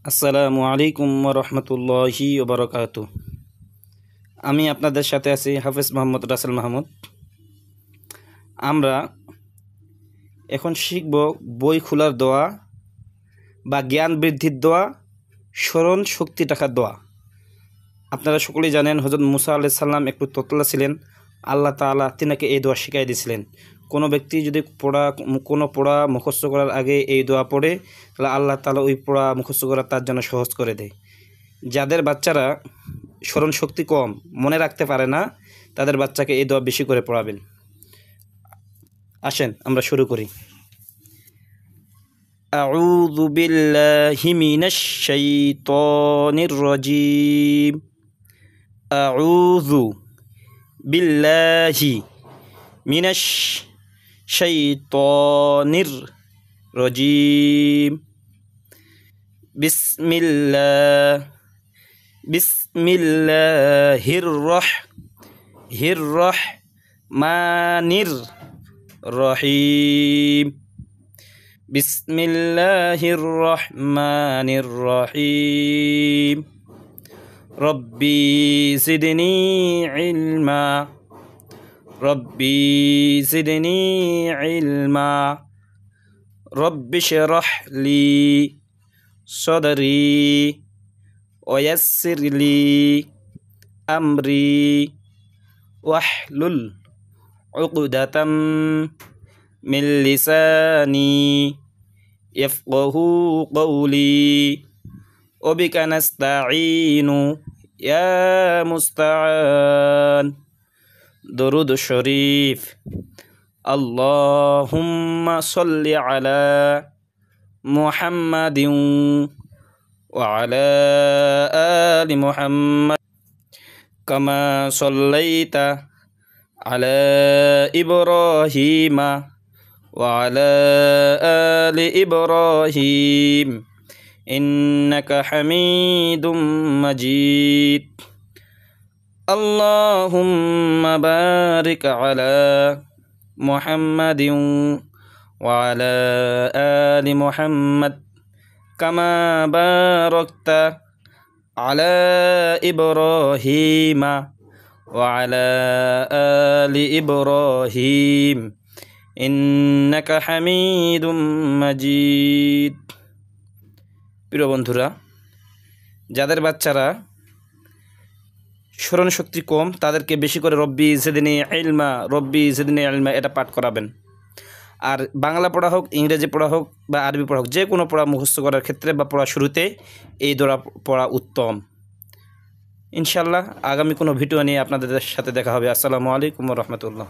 আসসালামু আলাইকুম রহমতুল্লাহি ওবরাকাতু। আমি আপনাদের সাথে আছি হাফেজ মোহাম্মদ রাসেল মাহমুদ। আমরা এখন শিখব বই খোলার দোয়া বা জ্ঞান বৃদ্ধির দোয়া, স্মরণ শক্তি রাখার দোয়া। আপনারা সকলেই জানেন হযরত মুসা আলাইহিস সালাম একটু তোতলা ছিলেন। আল্লাহ তাআলা তিনাকে এই দোয়া শিখাই দিয়েছিলেন। কোনো ব্যক্তি যদি কোনো পড়া মুখস্থ করার আগে এই দোয়া পড়ে, তাহলে আল্লাহ তাআলা ওই পড়া মুখস্থ করা তার জন্য সহজ করে দেয়। যাদের বাচ্চারা স্মরণ শক্তি কম, মনে রাখতে পারে না, তাদের বাচ্চাকে এই দোয়া বেশি করে পড়াবেন। আসেন আমরা শুরু করি। আউযু বিল্লাহি মিনাশ শাইতানির রাজীম। আউযু বিল্লাহি মিনাশ শাইতানির রাজীম। বিসমিল্লাহির রহমানির রহিম। বিসমিল্লাহির রহমানির রহিম। রব্বি জিদনি ইলমা। রব্বি জিদনি ইলমা। রব্বি শরহ লি সদরি ওয়াসসির লি আমরি ওয়াহলুল উকদাতাম মিন লিসানি ইয়াফকাহু কওলি। ওয়াবিকা নাস্তাঈনু ইয়া মুস্তাআন। দরুদ শরীফ। আল্লাহুম্মা সাল্লি আলা মুহাম্মাদিন ওয়া আলা আলি মুহাম্মাদ কামা সাল্লাইতা আলা ইব্রাহিমা ওয়া আলা আলি ইব্রাহিম ইন্নাকা হামিদুম মাজিদ। আল্লাহুম্মা বারিক আলা মুহাম্মাদিন ওয়া আলা আলি মুহাম্মাদ কামা বারাকতা আলা ইব্রাহিমা ওয়া আলা আলি ইব্রাহিম ইন্নাকা হামিদুম মাজিদ। প্রিয় বন্ধুরা, যাদের বাচ্চারা স্মরণ শক্তি কম, তাদেরকে বেশি করে রব্বি জিদনি ইলমা, রব্বি জিদনি ইলমা এটা পাঠ করাবেন। আর বাংলা পড়া হোক, ইংরেজি পড়া হোক বা আরবি পড়া হোক, যে কোনো পড়া মুখস্থ করার ক্ষেত্রে বা পড়া শুরুতে এই দোয়া পড়া উত্তম। ইনশাআল্লাহ আগামী কোনো ভিডিও নিয়ে আপনাদের সাথে দেখা হবে। আসসালামু আলাইকুম ওয়া রাহমাতুল্লাহ।